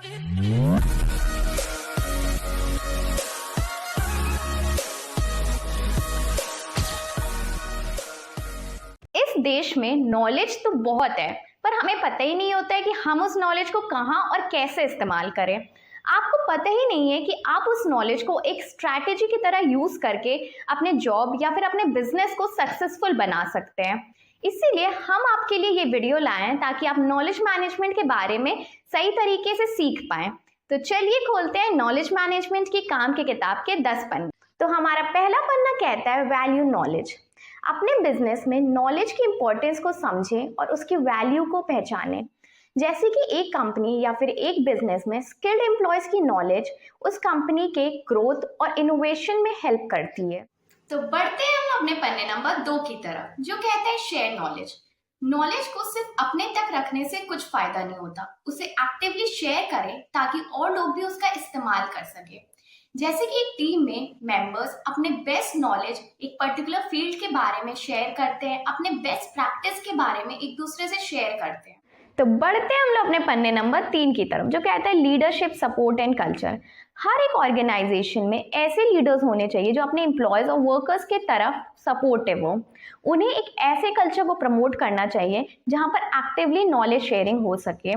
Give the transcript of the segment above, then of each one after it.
इस देश में नॉलेज तो बहुत है, पर हमें पता ही नहीं होता है कि हम उस नॉलेज को कहाँ और कैसे इस्तेमाल करें। आपको पता ही नहीं है कि आप उस नॉलेज को एक स्ट्रैटेजी की तरह यूज करके अपने जॉब या फिर अपने बिजनेस को सक्सेसफुल बना सकते हैं। इसीलिए हम आपके लिए ये वीडियो लाए हैं ताकि आप नॉलेज मैनेजमेंट के बारे में सही तरीके से सीख पाएं। तो चलिए खोलते हैं नॉलेज मैनेजमेंट की काम की किताब के 10 पन्ने। तो हमारा पहला पन्ना कहता है वैल्यू नॉलेज। अपने बिजनेस में नॉलेज की इंपॉर्टेंस को समझें और उसकी वैल्यू को पहचानें। जैसे कि एक कंपनी या फिर एक बिजनेस में स्किल्ड एम्प्लॉयज की नॉलेज उस कंपनी के ग्रोथ और इनोवेशन में हेल्प करती है। तो बढ़ते हैं हम अपने पन्ने नंबर 2 की तरफ, जो कहता है शेयर नॉलेज। नॉलेज को सिर्फ अपने तक रखने से कुछ फायदा नहीं होता, उसे एक्टिवली शेयर करें ताकि और लोग भी उसका इस्तेमाल कर सके। जैसे कि एक टीम में मेंबर्स अपने बेस्ट नॉलेज एक पर्टिकुलर फील्ड के बारे में शेयर करते हैं, अपने बेस्ट प्रैक्टिस के बारे में एक दूसरे से शेयर करते हैं। तो बढ़ते हैं हम लोग अपने पन्ने नंबर 3 की तरफ, जो कहता है लीडरशिप, सपोर्ट एंड कल्चर। हर एक ऑर्गेनाइजेशन में ऐसे लीडर्स होने चाहिए जो अपने एम्प्लॉयज और वर्कर्स के तरफ सपोर्टिव हो। उन्हें एक ऐसे कल्चर को प्रमोट करना चाहिए जहां पर एक्टिवली नॉलेज शेयरिंग हो सके।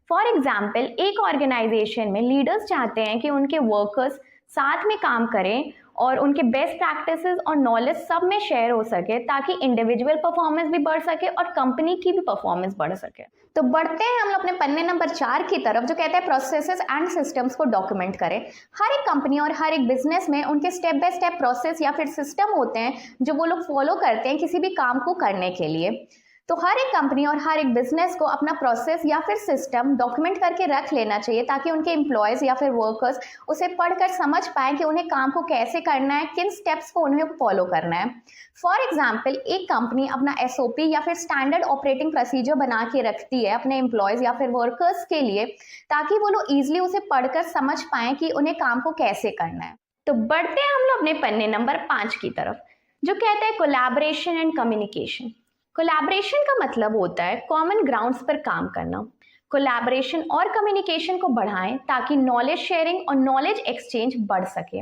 फॉर एग्जाम्पल, एक ऑर्गेनाइजेशन में लीडर्स चाहते हैं कि उनके वर्कर्स साथ में काम करें और उनके बेस्ट प्रैक्टिसेस और नॉलेज सब में शेयर हो सके ताकि इंडिविजुअल परफॉर्मेंस भी बढ़ सके और कंपनी की भी परफॉर्मेंस बढ़ सके। तो बढ़ते हैं हम लोग अपने पन्ने नंबर 4 की तरफ, जो कहता है प्रोसेसेस एंड सिस्टम्स को डॉक्यूमेंट करें। हर एक कंपनी और हर एक बिजनेस में उनके स्टेप बाय स्टेप प्रोसेस या फिर सिस्टम होते हैं जो वो लोग फॉलो करते हैं किसी भी काम को करने के लिए। तो हर एक कंपनी और हर एक बिजनेस को अपना प्रोसेस या फिर सिस्टम डॉक्यूमेंट करके रख लेना चाहिए ताकि उनके एम्प्लॉयज या फिर वर्कर्स उसे पढ़कर समझ पाए कि उन्हें काम को कैसे करना है, किन स्टेप्स को उन्हें फॉलो करना है। फॉर एग्जाम्पल, एक कंपनी अपना SOP या फिर स्टैंडर्ड ऑपरेटिंग प्रोसीजर बना के रखती है अपने एम्प्लॉयज या फिर वर्कर्स के लिए ताकि वो लोग ईजिली उसे पढ़कर समझ पाए कि उन्हें काम को कैसे करना है। तो बढ़ते हैं हम लोग अपने पन्ने नंबर 5 की तरफ, जो कहता है कोलैबोरेशन एंड कम्युनिकेशन। कोलैबोरेशन का मतलब होता है कॉमन ग्राउंड्स पर काम करना। कोलैबोरेशन और कम्युनिकेशन को बढ़ाएं ताकि नॉलेज शेयरिंग और नॉलेज एक्सचेंज बढ़ सके।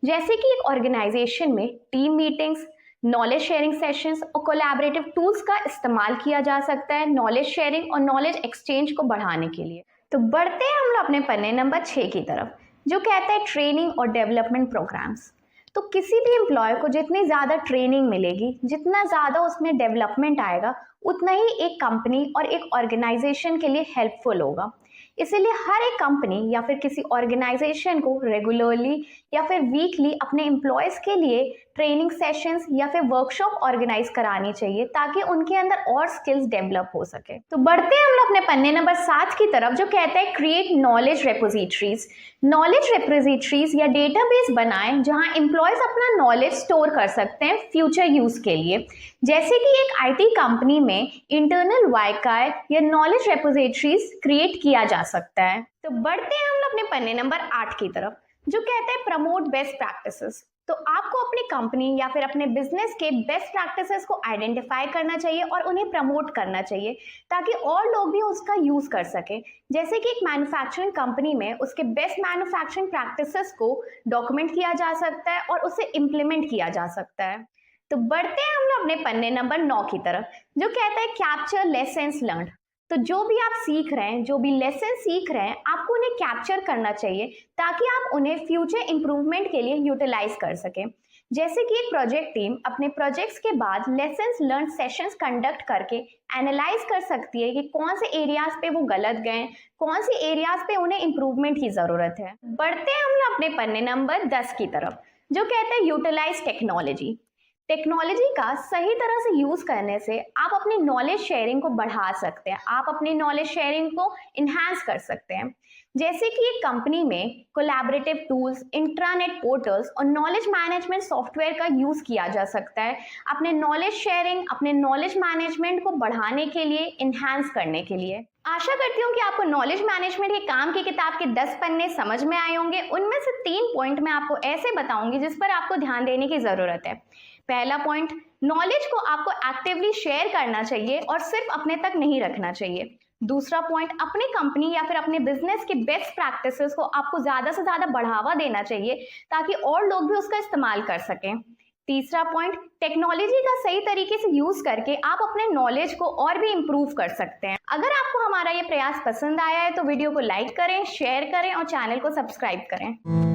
जैसे कि एक ऑर्गेनाइजेशन में team meetings, knowledge sharing sessions और कोलैबोरेटिव टूल्स का इस्तेमाल किया जा सकता है नॉलेज शेयरिंग और नॉलेज एक्सचेंज को बढ़ाने के लिए। तो बढ़ते हैं हम लोग अपने पन्ने नंबर 6 की तरफ, जो कहता है ट्रेनिंग और डेवलपमेंट प्रोग्राम्स। तो किसी भी एम्प्लॉय को जितनी ज़्यादा ट्रेनिंग मिलेगी, जितना ज़्यादा उसमें डेवलपमेंट आएगा, उतना ही एक कंपनी और एक ऑर्गेनाइजेशन के लिए हेल्पफुल होगा। इसीलिए हर एक कंपनी या फिर किसी ऑर्गेनाइजेशन को रेगुलरली या फिर वीकली अपने एम्प्लॉयज़ के लिए ट्रेनिंग सेशंस या फिर वर्कशॉप ऑर्गेनाइज करानी चाहिए ताकि उनके अंदर और स्किल्स डेवलप हो सके। तो बढ़ते हैं हम लोग अपने पन्ने नंबर 7 की तरफ, जो कहता है create knowledge repositories. Knowledge repositories या डेटाबेस बनाएं जहां एम्प्लॉयज अपना नॉलेज स्टोर कर सकते हैं फ्यूचर यूज के लिए। जैसे कि एक IT कंपनी में इंटरनल वाईकाई या नॉलेज रेपोजिटरीज क्रिएट किया जा सकता है। तो बढ़ते हैं हम लोग अपने पन्ने नंबर 8 की तरफ, जो कहते हैं प्रमोट बेस्ट प्रैक्टिसेस। तो आपको अपनी कंपनी या फिर अपने बिजनेस के बेस्ट प्रैक्टिसेस को आइडेंटिफाई करना चाहिए और उन्हें प्रमोट करना चाहिए ताकि और लोग भी उसका यूज कर सके। जैसे कि एक मैन्युफैक्चरिंग कंपनी में उसके बेस्ट मैन्युफैक्चरिंग प्रैक्टिसेस को डॉक्यूमेंट किया जा सकता है और उसे इम्प्लीमेंट किया जा सकता है। तो बढ़ते हैं हम लोग अपने पन्ने नंबर 9 की तरफ, जो कहता है कैप्चर लेसन्स लर्न्ड। तो जो भी आप सीख रहे हैं, जो भी लेसन सीख रहे हैं, आपको उन्हें कैप्चर करना चाहिए ताकि आप उन्हें फ्यूचर इंप्रूवमेंट के लिए यूटिलाइज कर सकें। जैसे कि एक प्रोजेक्ट टीम अपने प्रोजेक्ट्स के बाद लेसन्स लर्न सेशंस कंडक्ट करके एनालाइज कर सकती है कि कौन से एरियाज पे वो गलत गए, कौन से एरियाज पे उन्हें इंप्रूवमेंट की जरूरत है। बढ़ते हैं हम लोग अपने पन्ने नंबर 10 की तरफ, जो कहते हैं यूटिलाइज टेक्नोलॉजी। टेक्नोलॉजी का सही तरह से यूज करने से आप अपनी नॉलेज शेयरिंग को बढ़ा सकते हैं, आप अपनी नॉलेज शेयरिंग को इन्हांस कर सकते हैं। जैसे कि एक कंपनी में कोलैबोरेटिव टूल्स, इंट्रानेट पोर्टल्स और नॉलेज मैनेजमेंट सॉफ्टवेयर का यूज किया जा सकता है अपने नॉलेज शेयरिंग, अपने नॉलेज मैनेजमेंट को बढ़ाने के लिए, इन्हांस करने के लिए। आशा करती हूँ कि आपको नॉलेज मैनेजमेंट के काम की किताब के 10 पन्ने समझ में आए होंगे। उनमें से 3 पॉइंट मैं आपको ऐसे बताऊंगी जिस पर आपको ध्यान देने की जरूरत है। पहला पॉइंट, नॉलेज को आपको एक्टिवली शेयर करना चाहिए और सिर्फ अपने तक नहीं रखना चाहिए। दूसरा पॉइंट, अपनी कंपनी या फिर अपने बिजनेस के बेस्ट प्रैक्टिसेस को आपको ज़्यादा से ज़्यादा बढ़ावा देना चाहिए ताकि और लोग भी उसका इस्तेमाल कर सकें। तीसरा पॉइंट, टेक्नोलॉजी का सही तरीके से यूज़ करके आप अपने नॉलेज को और भी इम्प्रूव कर सकते हैं। अगर आपको हमारा ये प्रयास पसंद आया है तो वीडियो को लाइक करें, शेयर करें और चैनल को सब्सक्राइब करें।